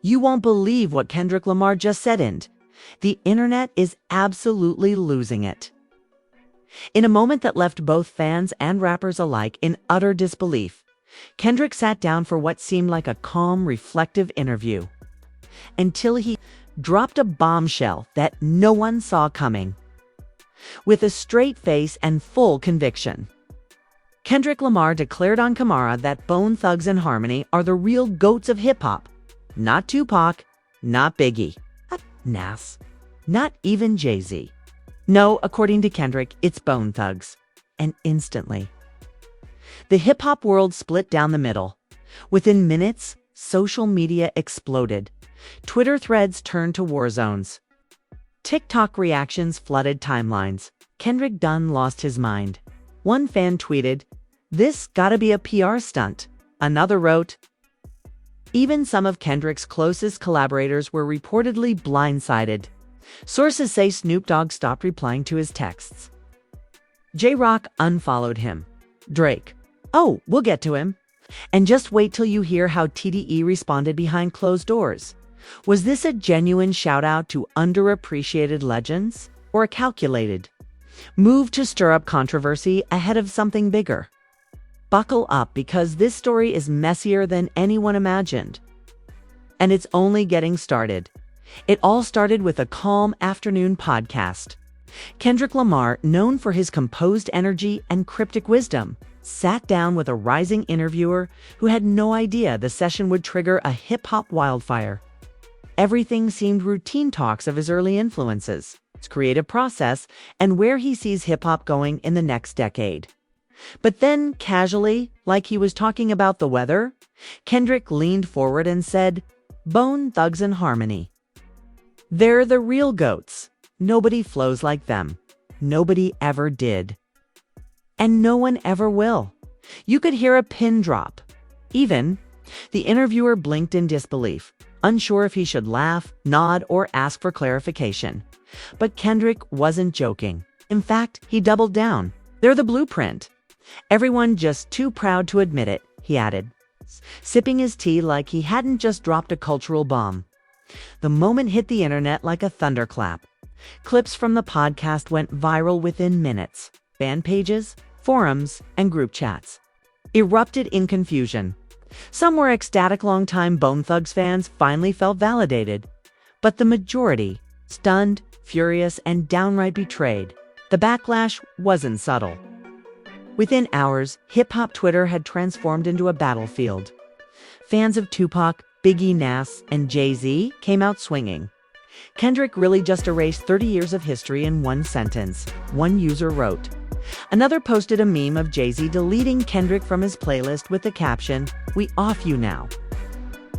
You won't believe what Kendrick Lamar just said, and the internet is absolutely losing it. In a moment that left both fans and rappers alike in utter disbelief, Kendrick sat down for what seemed like a calm, reflective interview, until he dropped a bombshell that no one saw coming. With a straight face and full conviction, Kendrick Lamar declared on Camara that Bone Thugs and Harmony are the real GOATs of hip-hop. Not Tupac, not Biggie, not Nas, not even Jay-Z. No, according to Kendrick, it's Bone Thugs. And instantly, the hip-hop world split down the middle. Within minutes, social media exploded. Twitter threads turned to war zones. TikTok reactions flooded timelines. Kendrick done lost his mind. One fan tweeted, "This gotta be a PR stunt." Another wrote, even some of Kendrick's closest collaborators were reportedly blindsided. Sources say Snoop Dogg stopped replying to his texts. J-Rock unfollowed him. Drake, "Oh, we'll get to him." And just wait till you hear how TDE responded behind closed doors. Was this a genuine shout-out to underappreciated legends, or a calculated move to stir up controversy ahead of something bigger? Buckle up, because this story is messier than anyone imagined. And it's only getting started. It all started with a calm afternoon podcast. Kendrick Lamar, known for his composed energy and cryptic wisdom, sat down with a rising interviewer who had no idea the session would trigger a hip-hop wildfire. Everything seemed routine talks of his early influences, his creative process, and where he sees hip-hop going in the next decade. But then, casually, like he was talking about the weather, Kendrick leaned forward and said, "Bone Thugs and Harmony. They're the real GOATs. Nobody flows like them. Nobody ever did. And no one ever will." You could hear a pin drop. Even, the interviewer blinked in disbelief, unsure if he should laugh, nod, or ask for clarification. But Kendrick wasn't joking. In fact, he doubled down. "They're the blueprint. Everyone just too proud to admit it," he added, sipping his tea like he hadn't just dropped a cultural bomb. The moment hit the internet like a thunderclap. Clips from the podcast went viral within minutes. Fan pages, forums, and group chats erupted in confusion. Some were ecstatic longtime Bone Thugs fans finally felt validated. But the majority, stunned, furious, and downright betrayed. The backlash wasn't subtle. Within hours, hip-hop Twitter had transformed into a battlefield. Fans of Tupac, Biggie, Nas, and Jay-Z came out swinging. "Kendrick really just erased 30 years of history in one sentence," one user wrote. Another posted a meme of Jay-Z deleting Kendrick from his playlist with the caption, "We off you now."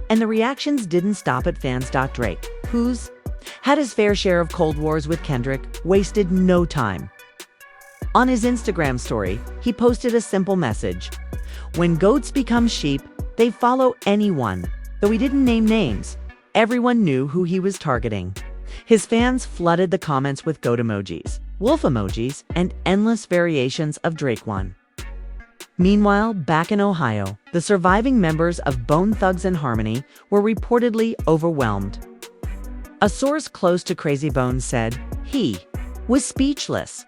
And the reactions didn't stop at fans.Drake, who's had his fair share of cold wars with Kendrick, wasted no time. On his Instagram story, he posted a simple message. "When goats become sheep, they follow anyone." Though he didn't name names, everyone knew who he was targeting. His fans flooded the comments with goat emojis, wolf emojis, and endless variations of Drake one. Meanwhile, back in Ohio, the surviving members of Bone Thugs and Harmony were reportedly overwhelmed. A source close to Crazy Bones said he was speechless.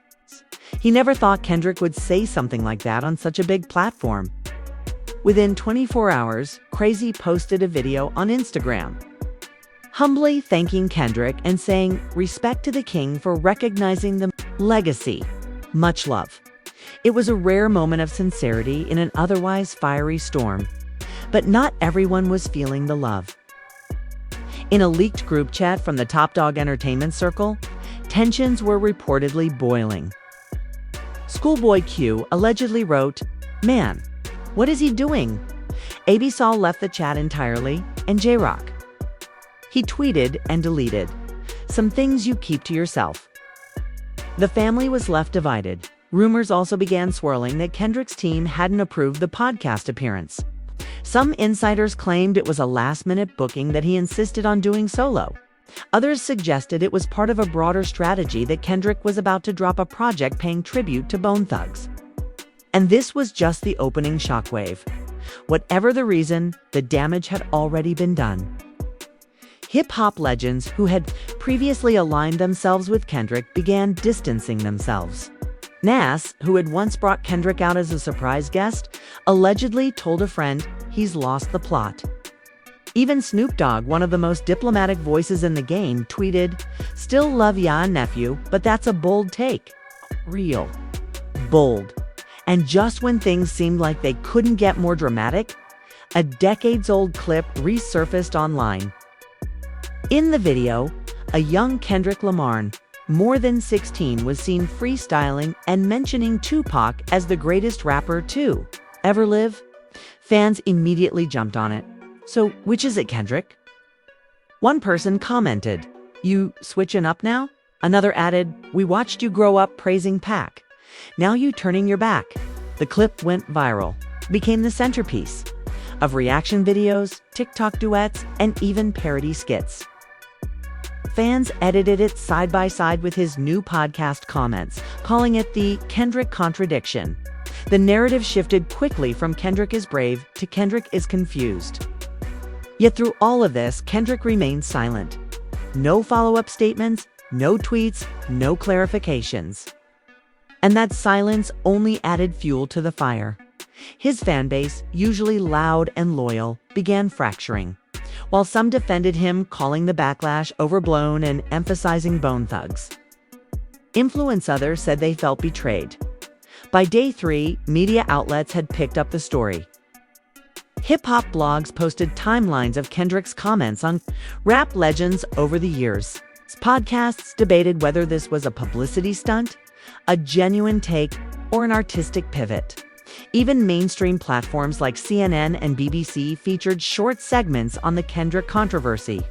He never thought Kendrick would say something like that on such a big platform. Within 24 hours, Crazy posted a video on Instagram, humbly thanking Kendrick and saying, "Respect to the king for recognizing the legacy. Much love." It was a rare moment of sincerity in an otherwise fiery storm. But not everyone was feeling the love. In a leaked group chat from the Top Dog Entertainment circle, tensions were reportedly boiling. Schoolboy Q allegedly wrote, "Man, what is he doing?" AB Saul left the chat entirely, and J-Rock, he tweeted and deleted, "Some things you keep to yourself." The family was left divided. Rumors also began swirling that Kendrick's team hadn't approved the podcast appearance. Some insiders claimed it was a last-minute booking that he insisted on doing solo. Others suggested it was part of a broader strategy that Kendrick was about to drop a project paying tribute to Bone Thugs. And this was just the opening shockwave. Whatever the reason, the damage had already been done. Hip-hop legends who had previously aligned themselves with Kendrick began distancing themselves. Nas, who had once brought Kendrick out as a surprise guest, allegedly told a friend he's lost the plot. Even Snoop Dogg, one of the most diplomatic voices in the game, tweeted, "Still love ya, nephew, but that's a bold take." Real. Bold. And just when things seemed like they couldn't get more dramatic, a decades-old clip resurfaced online. In the video, a young Kendrick Lamar, more than 16, was seen freestyling and mentioning Tupac as the greatest rapper to ever live. Fans immediately jumped on it. So, which is it, Kendrick? One person commented, "You switching up now?" Another added, "We watched you grow up praising Pac. Now you turning your back." The clip went viral, became the centerpiece of reaction videos, TikTok duets, and even parody skits. Fans edited it side by side with his new podcast comments, calling it the Kendrick contradiction. The narrative shifted quickly from Kendrick is brave to Kendrick is confused. Yet through all of this, Kendrick remained silent. No follow-up statements, no tweets, no clarifications. And that silence only added fuel to the fire. His fan base, usually loud and loyal, began fracturing. While some defended him, calling the backlash overblown and emphasizing Bone Thugs. Influence others said they felt betrayed. By day 3, media outlets had picked up the story. Hip-hop blogs posted timelines of Kendrick's comments on rap legends over the years. Podcasts debated whether this was a publicity stunt, a genuine take, or an artistic pivot. Even mainstream platforms like CNN and BBC featured short segments on the Kendrick controversy.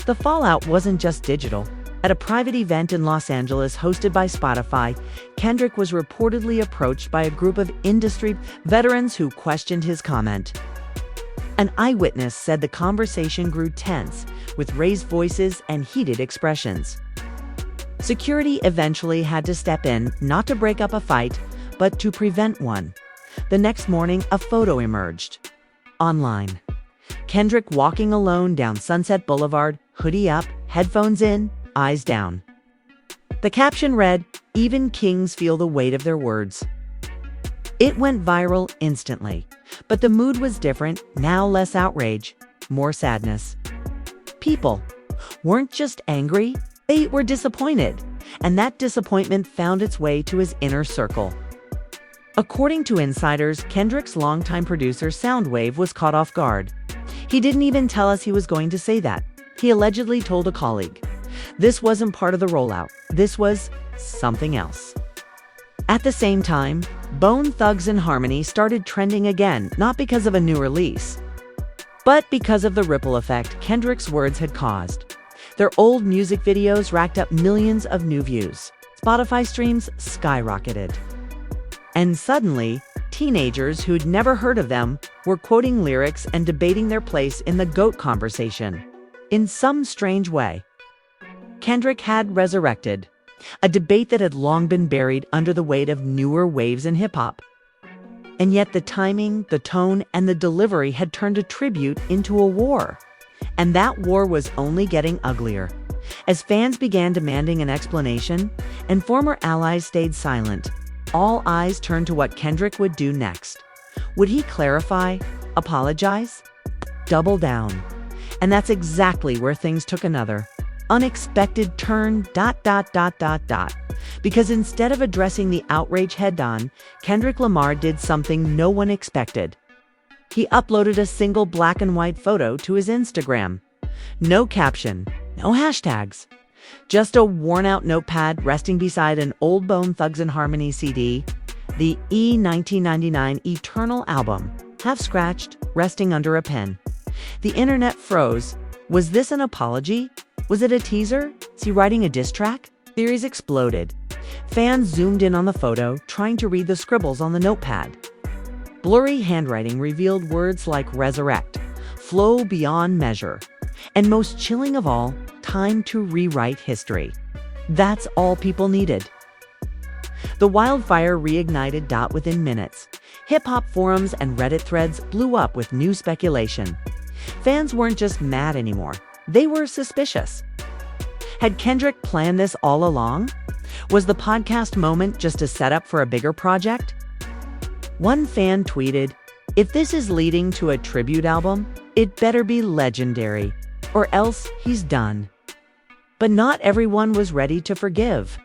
The fallout wasn't just digital. At a private event in Los Angeles hosted by Spotify, Kendrick was reportedly approached by a group of industry veterans who questioned his comment. An eyewitness said the conversation grew tense, with raised voices and heated expressions. Security eventually had to step in, not to break up a fight, but to prevent one. The next morning, a photo emerged online. Kendrick walking alone down Sunset Boulevard, hoodie up, headphones in, eyes down. The caption read, "Even kings feel the weight of their words." It went viral instantly, but the mood was different, now less outrage, more sadness. People weren't just angry, they were disappointed, and that disappointment found its way to his inner circle. According to insiders, Kendrick's longtime producer Soundwave was caught off guard. He didn't even tell us he was going to say that. He allegedly told a colleague, "This wasn't part of the rollout. This was something else." At the same time, Bone Thugs and Harmony started trending again, not because of a new release, but because of the ripple effect Kendrick's words had caused. Their old music videos racked up millions of new views. Spotify streams skyrocketed. And suddenly, teenagers who'd never heard of them were quoting lyrics and debating their place in the GOAT conversation. In some strange way, Kendrick had resurrected a debate that had long been buried under the weight of newer waves in hip-hop. And yet the timing, the tone, and the delivery had turned a tribute into a war. And that war was only getting uglier. As fans began demanding an explanation, and former allies stayed silent, all eyes turned to what Kendrick would do next. Would he clarify, apologize, double down? And that's exactly where things took another unexpected turn, ... Because instead of addressing the outrage head-on, Kendrick Lamar did something no one expected. He uploaded a single black and white photo to his Instagram. No caption, no hashtags. Just a worn-out notepad resting beside an old Bone Thugs and Harmony CD, the E1999 Eternal album, half scratched, resting under a pen. The internet froze. Was this an apology? Was it a teaser? Is he writing a diss track? Theories exploded. Fans zoomed in on the photo, trying to read the scribbles on the notepad. Blurry handwriting revealed words like resurrect, flow beyond measure, and most chilling of all, time to rewrite history. That's all people needed. The wildfire reignited within minutes. Hip-hop forums and Reddit threads blew up with new speculation. Fans weren't just mad anymore. They were suspicious. Had Kendrick planned this all along? Was the podcast moment just a setup for a bigger project? One fan tweeted, "If this is leading to a tribute album, it better be legendary, or else he's done." But not everyone was ready to forgive.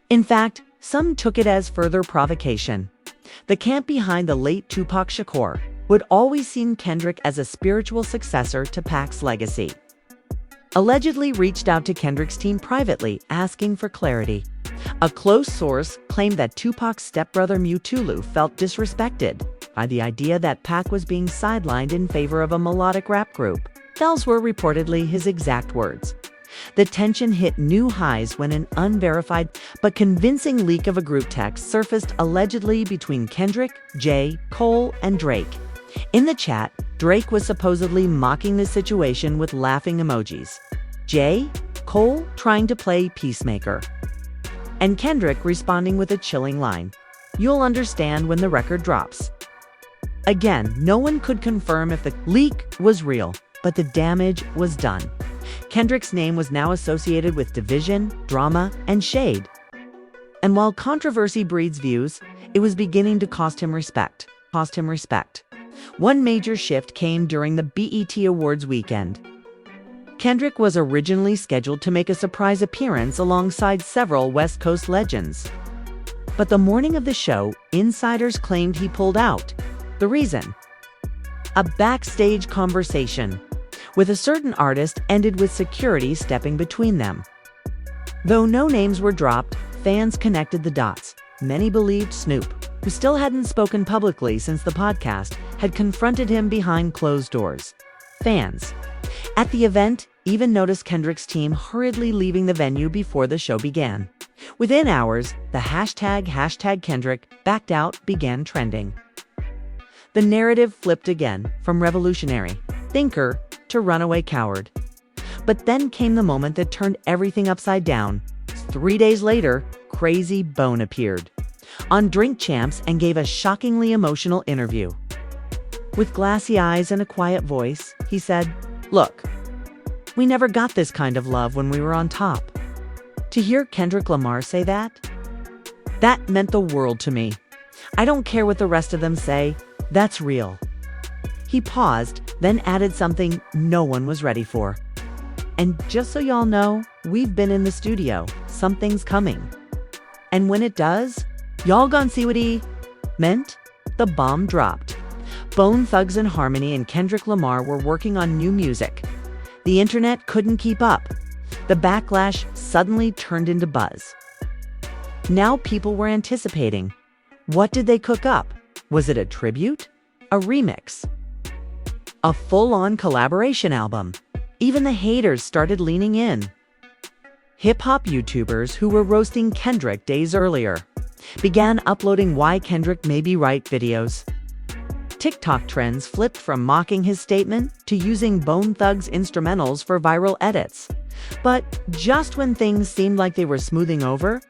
In fact, some took it as further provocation. The camp behind the late Tupac Shakur would always seen Kendrick as a spiritual successor to Pac's legacy. Allegedly reached out to Kendrick's team privately, asking for clarity. A close source claimed that Tupac's stepbrother Mutulu felt disrespected by the idea that Pac was being sidelined in favor of a melodic rap group. Those were reportedly his exact words. The tension hit new highs when an unverified but convincing leak of a group text surfaced allegedly between Kendrick, Jay, Cole, and Drake. In the chat, Drake was supposedly mocking the situation with laughing emojis. Jay, Cole trying to play peacemaker. And Kendrick responding with a chilling line, "You'll understand when the record drops." Again, no one could confirm if the leak was real, but the damage was done. Kendrick's name was now associated with division, drama, and shade. And while controversy breeds views, it was beginning to cost him respect. One major shift came during the BET Awards weekend. Kendrick was originally scheduled to make a surprise appearance alongside several West Coast legends. But the morning of the show, insiders claimed he pulled out. The reason? A backstage conversation with a certain artist ended with security stepping between them. Though no names were dropped, fans connected the dots. Many believed Snoop, who still hadn't spoken publicly since the podcast, had confronted him behind closed doors. Fans at the event even noticed Kendrick's team hurriedly leaving the venue before the show began. Within hours, the hashtag Kendrick backed out began trending. The narrative flipped again, from revolutionary thinker to runaway coward. But then came the moment that turned everything upside down. 3 days later, Crazy Bone appeared on Drink Champs and gave a shockingly emotional interview. With glassy eyes and a quiet voice, he said, "Look, we never got this kind of love when we were on top." To hear Kendrick Lamar say that meant the world to me. I don't care what the rest of them say, that's real. He paused, then added something no one was ready for. "And just so y'all know, we've been in the studio. Something's coming. And when it does, y'all gonna see what he meant." The bomb dropped. Bone Thugs and Harmony and Kendrick Lamar were working on new music. The internet couldn't keep up. The backlash suddenly turned into buzz. Now people were anticipating. What did they cook up? Was it a tribute? A remix? A full-on collaboration album? Even the haters started leaning in. Hip-hop YouTubers who were roasting Kendrick days earlier began uploading "Why Kendrick May Be Right" videos. TikTok trends flipped from mocking his statement to using Bone Thugs instrumentals for viral edits. But just when things seemed like they were smoothing over,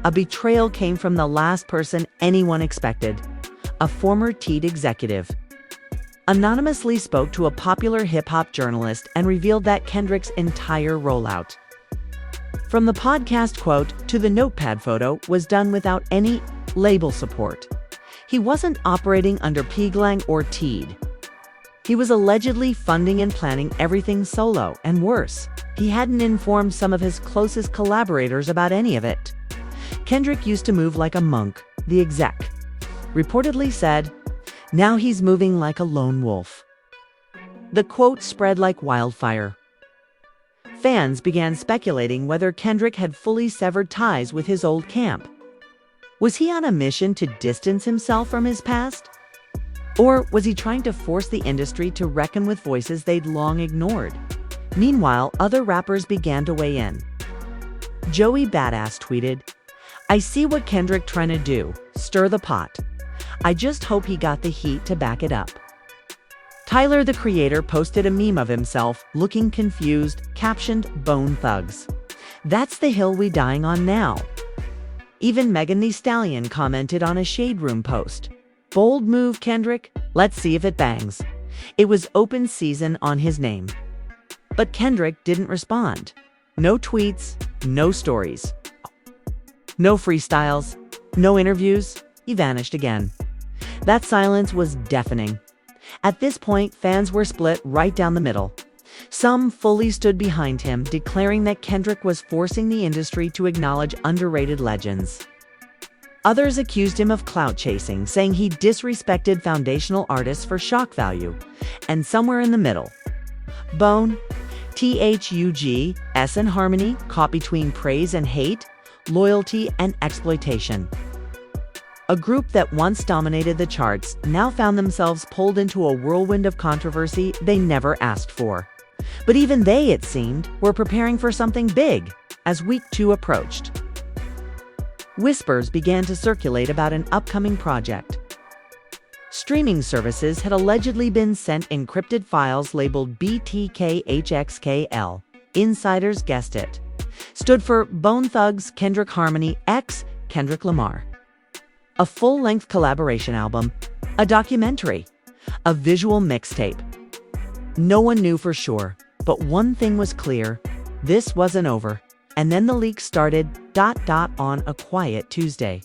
a betrayal came from the last person anyone expected, a former Teed executive. Anonymously spoke to a popular hip-hop journalist and revealed that Kendrick's entire rollout, from the podcast quote to the notepad photo, was done without any label support. He wasn't operating under Pglang or Teed. He was allegedly funding and planning everything solo, and worse, he hadn't informed some of his closest collaborators about any of it. Kendrick used to move like a monk, the exec reportedly said. Now he's moving like a lone wolf. The quote spread like wildfire. Fans began speculating whether Kendrick had fully severed ties with his old camp. Was he on a mission to distance himself from his past? Or was he trying to force the industry to reckon with voices they'd long ignored? Meanwhile, other rappers began to weigh in. Joey Badass tweeted, "I see what Kendrick trying to do, stir the pot. I just hope he got the heat to back it up." Tyler, the Creator, posted a meme of himself, looking confused, captioned, "Bone Thugs. That's the hill we dying on now." Even Megan Thee Stallion commented on a Shade Room post. "Bold move, Kendrick. Let's see if it bangs." It was open season on his name. But Kendrick didn't respond. No tweets, no stories, no freestyles, no interviews. He vanished again. That silence was deafening. At this point, fans were split right down the middle. Some fully stood behind him, declaring that Kendrick was forcing the industry to acknowledge underrated legends. Others accused him of clout chasing, saying he disrespected foundational artists for shock value. And somewhere in the middle, Bone, THUG, S and Harmony caught between praise and hate, loyalty and exploitation. A group that once dominated the charts now found themselves pulled into a whirlwind of controversy they never asked for. But even they, it seemed, were preparing for something big as week 2 approached. Whispers began to circulate about an upcoming project. Streaming services had allegedly been sent encrypted files labeled BTKHXKL. Insiders guessed it. Stood for Bone Thugs Kendrick Harmony x Kendrick Lamar. A full-length collaboration album, a documentary, a visual mixtape. No one knew for sure, but one thing was clear: this wasn't over. And then the leak started, on a quiet Tuesday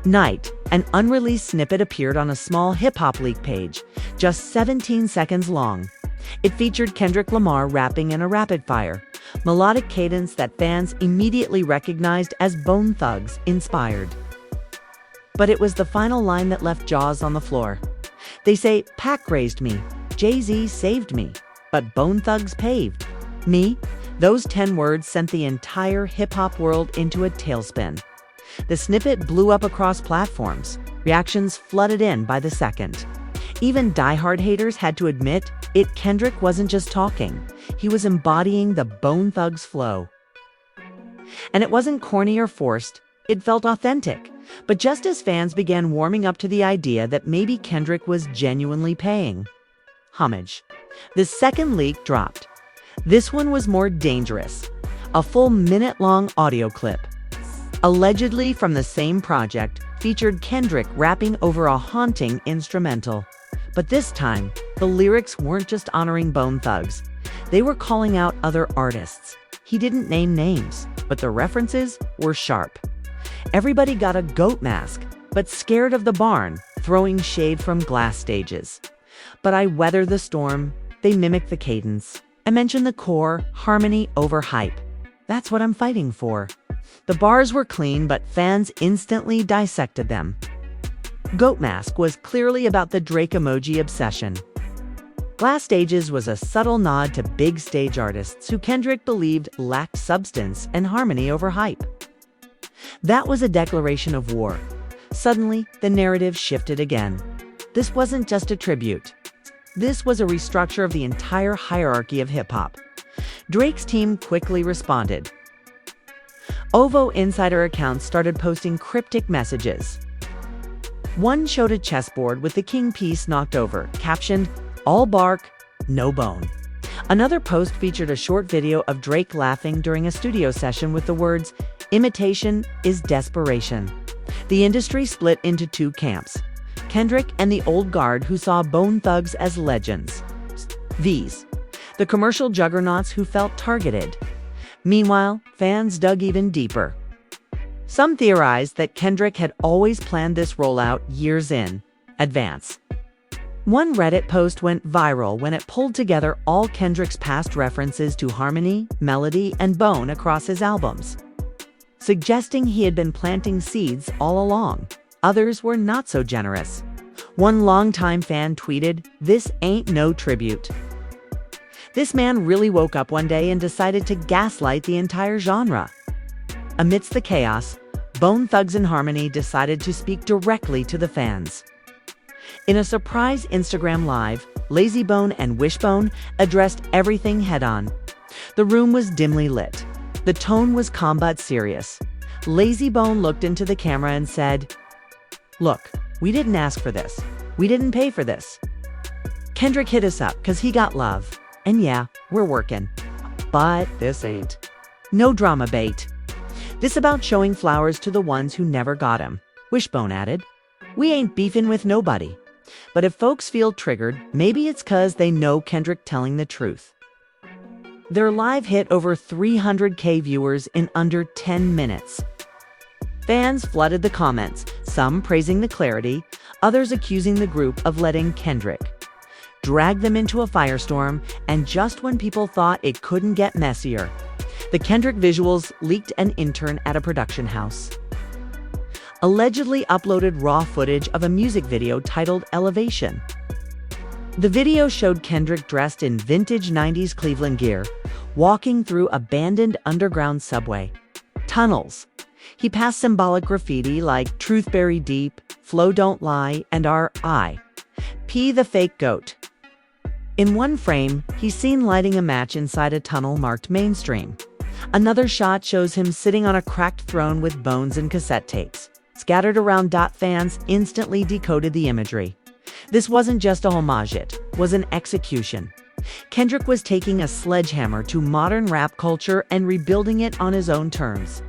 night. An unreleased snippet appeared on a small hip-hop leak page, just 17 seconds long. It featured Kendrick Lamar rapping in a rapid-fire, melodic cadence that fans immediately recognized as Bone Thugs inspired. But it was the final line that left jaws on the floor. They say, Pac raised me, Jay-Z saved me, but Bone Thugs paved me. Those 10 words sent the entire hip-hop world into a tailspin. The snippet blew up across platforms. Reactions flooded in by the second. Even diehard haters had to admit Kendrick wasn't just talking. He was embodying the Bone Thugs flow. And it wasn't corny or forced. It felt authentic. But just as fans began warming up to the idea that maybe Kendrick was genuinely paying homage, the second leak dropped. This one was more dangerous. A full minute-long audio clip, allegedly from the same project, featured Kendrick rapping over a haunting instrumental. But this time, the lyrics weren't just honoring Bone Thugs. They were calling out other artists. He didn't name names, but the references were sharp. Everybody got a goat mask, but scared of the barn, throwing shade from glass stages. But I weather the storm. They mimic the cadence. I mention the core, harmony over hype. That's what I'm fighting for. The bars were clean, but fans instantly dissected them. Goat Mask was clearly about the Drake emoji obsession. Glass Stages was a subtle nod to big stage artists who Kendrick believed lacked substance and harmony over hype. That was a declaration of war. Suddenly, the narrative shifted again. This wasn't just a tribute. This was a restructure of the entire hierarchy of hip-hop. Drake's team quickly responded. OVO insider accounts started posting cryptic messages. One showed a chessboard with the king piece knocked over, captioned, "All bark, no bone." Another post featured a short video of Drake laughing during a studio session with the words, "Imitation is desperation." The industry split into two camps: Kendrick and the old guard who saw Bone Thugs as legends. These, the commercial juggernauts who felt targeted. Meanwhile, fans dug even deeper. Some theorized that Kendrick had always planned this rollout years in advance. One Reddit post went viral when it pulled together all Kendrick's past references to harmony, melody, and bone across his albums, suggesting he had been planting seeds all along. Others were not so generous. One longtime fan tweeted, "This ain't no tribute." This man really woke up one day and decided to gaslight the entire genre. Amidst the chaos, Bone Thugs and Harmony decided to speak directly to the fans. In a surprise Instagram Live, Lazy Bone and Wishbone addressed everything head-on. The room was dimly lit. The tone was calm but serious. Lazy Bone looked into the camera and said, "Look, we didn't ask for this. We didn't pay for this. Kendrick hit us up because he got love. And yeah, we're working. But this ain't no drama bait. This about showing flowers to the ones who never got 'em." Wishbone added, "We ain't beefing with nobody. But if folks feel triggered, maybe it's 'cause they know Kendrick telling the truth." Their live hit over 300K viewers in under 10 minutes. Fans flooded the comments, some praising the clarity, others accusing the group of letting Kendrick drag them into a firestorm, and just when people thought it couldn't get messier, the Kendrick visuals leaked an intern at a production house allegedly uploaded raw footage of a music video titled Elevation. The video showed Kendrick dressed in vintage 90s Cleveland gear, walking through abandoned underground subway tunnels. He passed symbolic graffiti like "Truth Buried Deep," "Flow Don't Lie," and "R.I.P. the Fake Goat." In one frame, he's seen lighting a match inside a tunnel marked Mainstream. Another shot shows him sitting on a cracked throne with bones and cassette tapes scattered around. Fans instantly decoded the imagery. This wasn't just a homage, it was an execution. Kendrick was taking a sledgehammer to modern rap culture and rebuilding it on his own terms.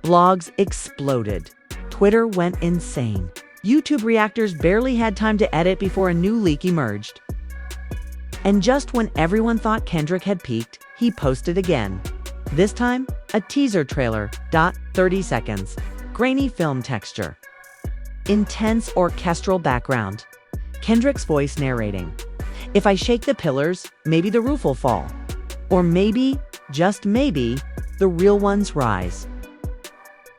Blogs exploded. Twitter went insane. YouTube reactors barely had time to edit before a new leak emerged. And just when everyone thought Kendrick had peaked, he posted again. This time, a teaser trailer. 30 seconds. Grainy film texture. Intense orchestral background. Kendrick's voice narrating. "If I shake the pillars, maybe the roof will fall. Or maybe, just maybe, the real ones rise."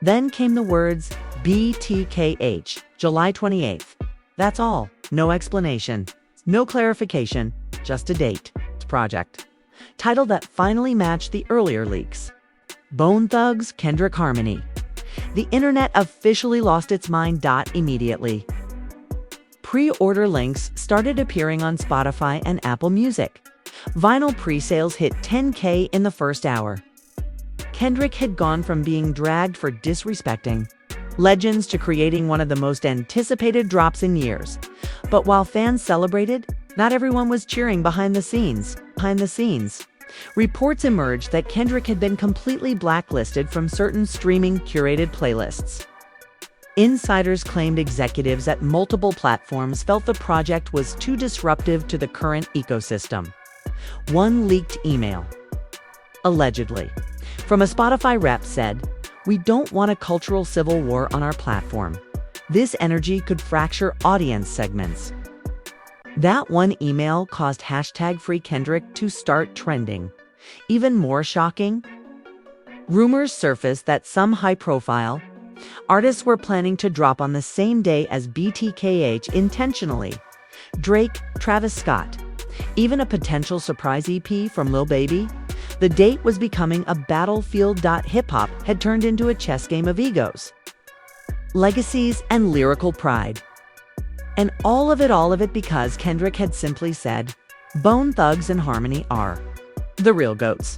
Then came the words BTKH, July 28th. That's all. No explanation. No clarification. Just a date. Project. Title that finally matched the earlier leaks. Bone Thugs, Kendrick Harmony. The internet officially lost its mind. Immediately. Pre-order links started appearing on Spotify and Apple Music. Vinyl pre-sales hit 10K in the first hour. Kendrick had gone from being dragged for disrespecting legends to creating one of the most anticipated drops in years. But while fans celebrated, not everyone was cheering behind the scenes. Reports emerged that Kendrick had been completely blacklisted from certain streaming curated playlists. Insiders claimed executives at multiple platforms felt the project was too disruptive to the current ecosystem. One leaked email, allegedly, from a Spotify rep said, "We don't want a cultural civil war on our platform. This energy could fracture audience segments." That one email caused #FreeKendrick to start trending. Even more shocking, rumors surfaced that some high-profile artists were planning to drop on the same day as BTKH intentionally. Drake, Travis Scott, even a potential surprise EP from Lil Baby. The date was becoming a battlefield. Hip-hop had turned into a chess game of egos, legacies, and lyrical pride. And all of it because Kendrick had simply said, "Bone Thugs and Harmony are the real goats."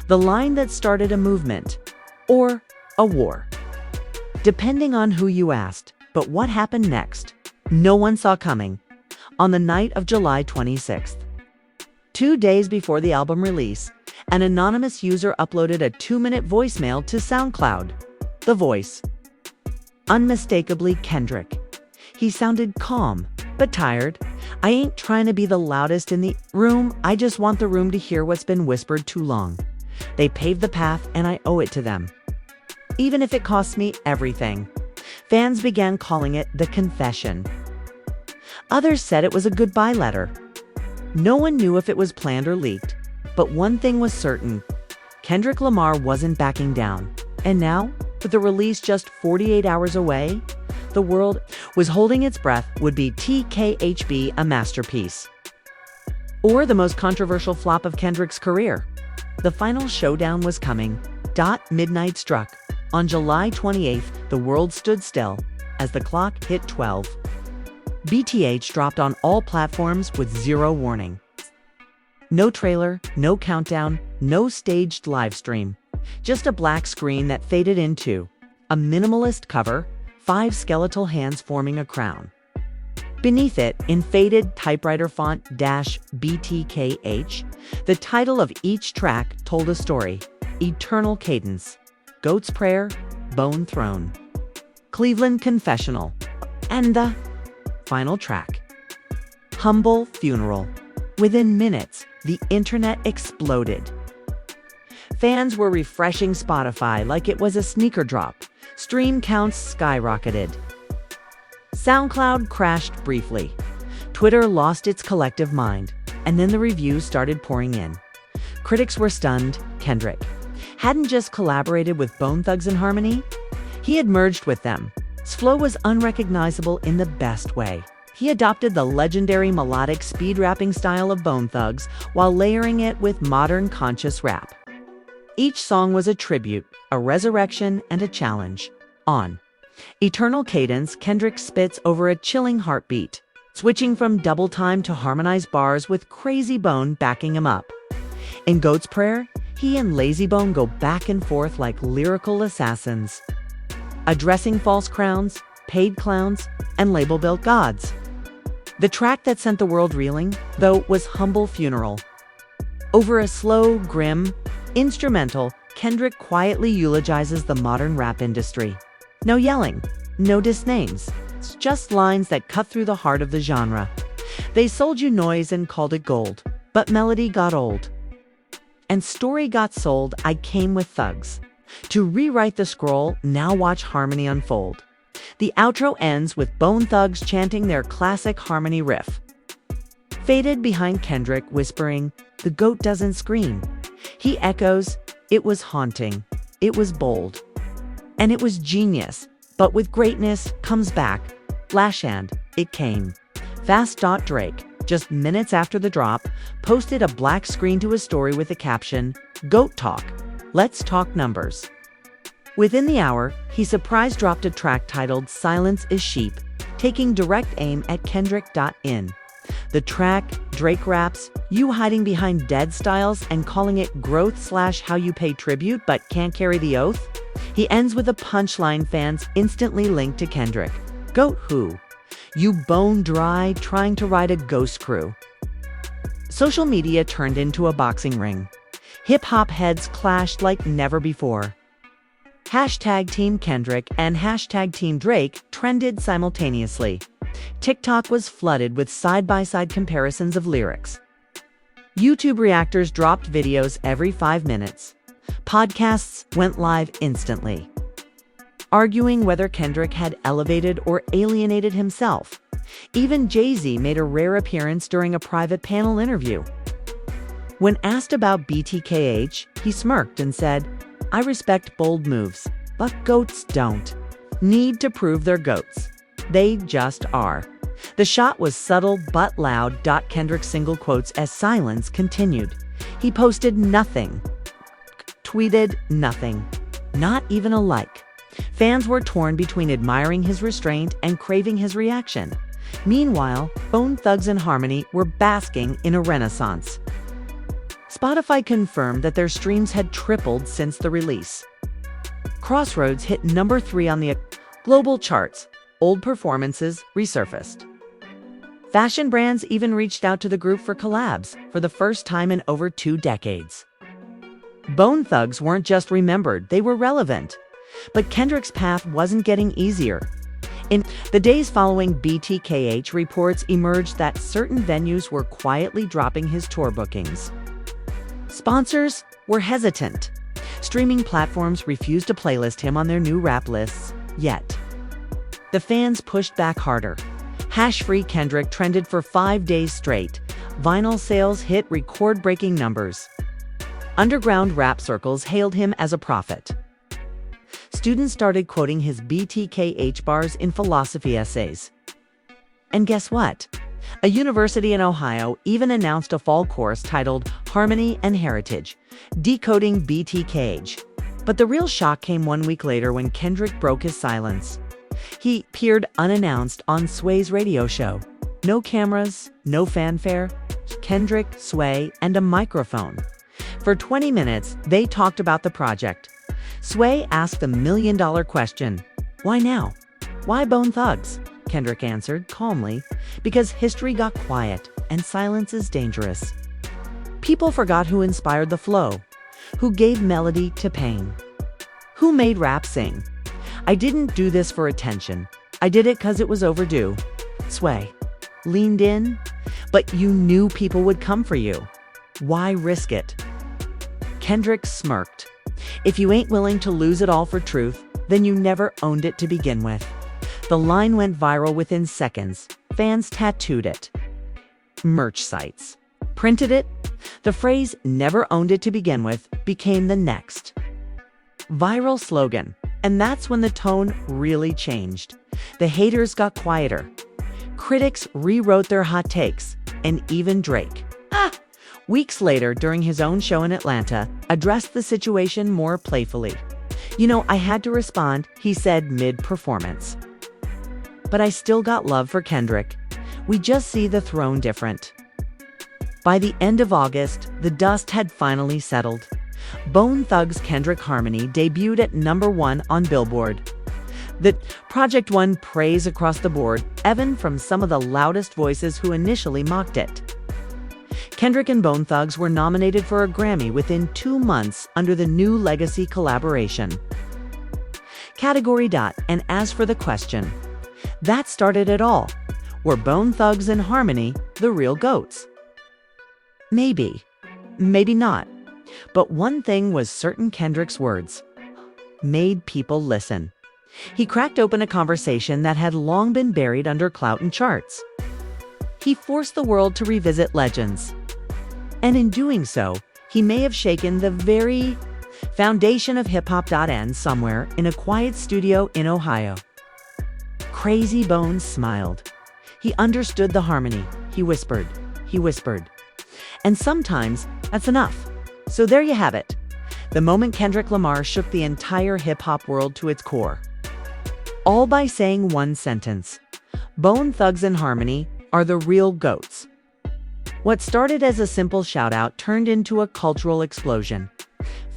The line that started a movement, or a war, depending on who you asked. But what happened next? No one saw coming. On the night of July 26th, 2 days before the album release, an anonymous user uploaded a 2-minute voicemail to SoundCloud. The voice, unmistakably Kendrick. He sounded calm, but tired. "I ain't trying to be the loudest in the room. I just want the room to hear what's been whispered too long. They paved the path and I owe it to them, even if it costs me everything." Fans began calling it the confession. Others said it was a goodbye letter. No one knew if it was planned or leaked, but one thing was certain. Kendrick Lamar wasn't backing down. And now, with the release just 48 hours away, the world was holding its breath. Would be TKHB a masterpiece, or the most controversial flop of Kendrick's career? The final showdown was coming. Midnight struck. On July 28th, the world stood still as the clock hit 12. BTH dropped on all platforms with zero warning. No trailer, no countdown, no staged live stream. Just a black screen that faded into a minimalist cover, 5 skeletal hands forming a crown. Beneath it, in faded typewriter font -BTKH, the title of each track told a story. Eternal Cadence, Goat's Prayer, Bone Throne, Cleveland Confessional, and the final track, Humble Funeral. Within minutes, the internet exploded. Fans were refreshing Spotify like it was a sneaker drop. Stream counts skyrocketed. SoundCloud crashed briefly. Twitter lost its collective mind, and then the reviews started pouring in. Critics were stunned. Kendrick hadn't just collaborated with Bone Thugs-n-Harmony, he had merged with them. His flow was unrecognizable in the best way. He adopted the legendary melodic speed rapping style of Bone Thugs while layering it with modern conscious rap. Each song was a tribute, a resurrection, and a challenge. On Eternal Cadence, Kendrick spits over a chilling heartbeat, switching from double time to harmonized bars with Crazy Bone backing him up. In Goat's Prayer, he and Lazy Bone go back and forth like lyrical assassins, addressing false crowns, paid clowns, and label-built gods. The track that sent the world reeling, though, was Humble Funeral. Over a slow, grim instrumental, Kendrick quietly eulogizes the modern rap industry. No yelling, no disnames. It's just lines that cut through the heart of the genre. They sold you noise and called it gold, but melody got old. And story got sold. I came with thugs to rewrite the scroll. Now watch harmony unfold. The outro ends with Bone Thugs chanting their classic harmony riff. Faded behind Kendrick whispering, "The goat doesn't scream." He echoes, "It was haunting, it was bold, and it was genius, but with greatness comes back. Flashhand, it came." Fast. Drake, just minutes after the drop, posted a black screen to his story with the caption, "Goat Talk, let's talk numbers." Within the hour, he surprise dropped a track titled Silence is Sheep, taking direct aim at Kendrick.in. The track, Drake raps, "You hiding behind dead styles and calling it growth/how you pay tribute but can't carry the oath?" He ends with a punchline fans instantly linked to Kendrick. "Goat who? You bone dry trying to ride a ghost crew." Social media turned into a boxing ring. Hip-hop heads clashed like never before. Hashtag Team Kendrick and hashtag Team Drake trended simultaneously. TikTok was flooded with side-by-side comparisons of lyrics. YouTube reactors dropped videos every 5 minutes. Podcasts went live instantly, arguing whether Kendrick had elevated or alienated himself. Even Jay-Z made a rare appearance during a private panel interview. When asked about BTKH, he smirked and said, "I respect bold moves, but goats don't need to prove they're goats. They just are." The shot was subtle but loud. Kendrick single quotes as silence continued. He posted nothing, tweeted nothing, not even a like. Fans were torn between admiring his restraint and craving his reaction. Meanwhile, Bone Thugs-n-Harmony were basking in a renaissance. Spotify confirmed that their streams had tripled since the release. Crossroads hit number 3 on the global charts. Old performances resurfaced. Fashion brands even reached out to the group for collabs for the first time in over 2 decades. Bone Thugs weren't just remembered, they were relevant. But Kendrick's path wasn't getting easier. In the days following BTKH, reports emerged that certain venues were quietly dropping his tour bookings. Sponsors were hesitant. Streaming platforms refused to playlist him on their new rap lists, yet the fans pushed back harder. Hash-free Kendrick trended for 5 days straight. Vinyl sales hit record-breaking numbers. Underground rap circles hailed him as a prophet. Students started quoting his BTKH bars in philosophy essays. And guess what? A university in Ohio even announced a fall course titled Harmony and Heritage, Decoding BTKH. But the real shock came 1 week later when Kendrick broke his silence. He appeared unannounced on Sway's radio show. No cameras, no fanfare, Kendrick, Sway, and a microphone. For 20 minutes, they talked about the project. Sway asked the million-dollar question, "Why now? Why Bone Thugs?" Kendrick answered calmly, "Because history got quiet, and silence is dangerous." People forgot who inspired the flow, who gave melody to pain, who made rap sing. "I didn't do this for attention. I did it because it was overdue." Sway leaned in, "But you knew people would come for you. Why risk it?" Kendrick smirked. "If you ain't willing to lose it all for truth, then you never owned it to begin with." The line went viral within seconds. Fans tattooed it. Merch sites printed it. The phrase "never owned it to begin with" became the next viral slogan. And that's when the tone really changed. The haters got quieter. Critics rewrote their hot takes, and even Drake, weeks later during his own show in Atlanta, addressed the situation more playfully. "You know, I had to respond," he said mid-performance. "But I still got love for Kendrick. We just see the throne different." By the end of August, the dust had finally settled. Bone Thugs' Kendrick Harmony debuted at #1 on Billboard. The project won praise across the board, even from some of the loudest voices who initially mocked it. Kendrick and Bone Thugs were nominated for a Grammy within 2 months under the New Legacy collaboration category. And as for the question, that started it all. Were Bone Thugs and Harmony the real GOATs? Maybe. Maybe not. But one thing was certain: Kendrick's words made people listen. He cracked open a conversation that had long been buried under clout and charts. He forced the world to revisit legends. And in doing so, he may have shaken the very foundation of hip-hop. Somewhere in a quiet studio in Ohio, Crazy Bones smiled. He understood the harmony. He whispered. And sometimes that's enough. So there you have it. The moment Kendrick Lamar shook the entire hip-hop world to its core. All by saying one sentence: Bone Thugs and Harmony are the real GOATs. What started as a simple shout-out turned into a cultural explosion.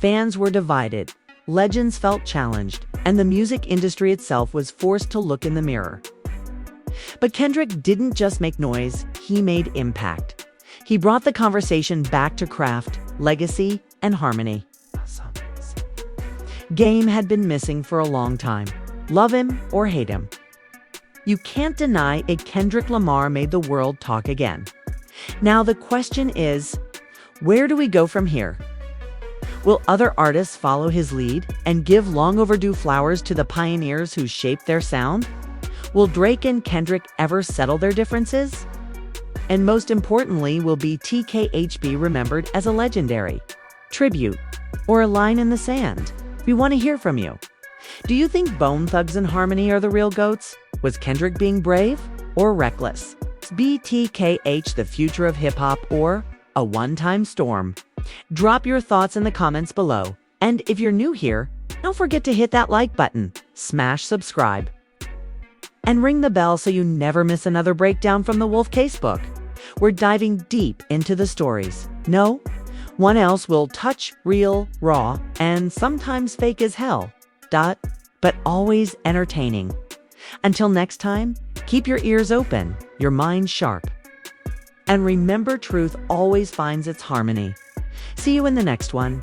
Fans were divided, legends felt challenged, and the music industry itself was forced to look in the mirror. But Kendrick didn't just make noise, he made impact. He brought the conversation back to craft, legacy, and harmony. Game had been missing for a long time. Love him or hate him, you can't deny it. Kendrick Lamar made the world talk again. Now the question is, where do we go from here? Will other artists follow his lead and give long overdue flowers to the pioneers who shaped their sound? Will Drake and Kendrick ever settle their differences? And most importantly, will BTKH be remembered as a legendary tribute or a line in the sand? We want to hear from you. Do you think Bone Thugs and Harmony are the real GOATs? Was Kendrick being brave or reckless? Is BTKH the future of hip-hop or a one-time storm? Drop your thoughts in the comments below. And if you're new here, don't forget to hit that like button, smash subscribe, and ring the bell so you never miss another breakdown from the Wolf Casebook. We're diving deep into the stories. No one else will touch, real, raw, and sometimes fake as hell. But always entertaining. Until next time, keep your ears open, your mind sharp. And remember, truth always finds its harmony. See you in the next one.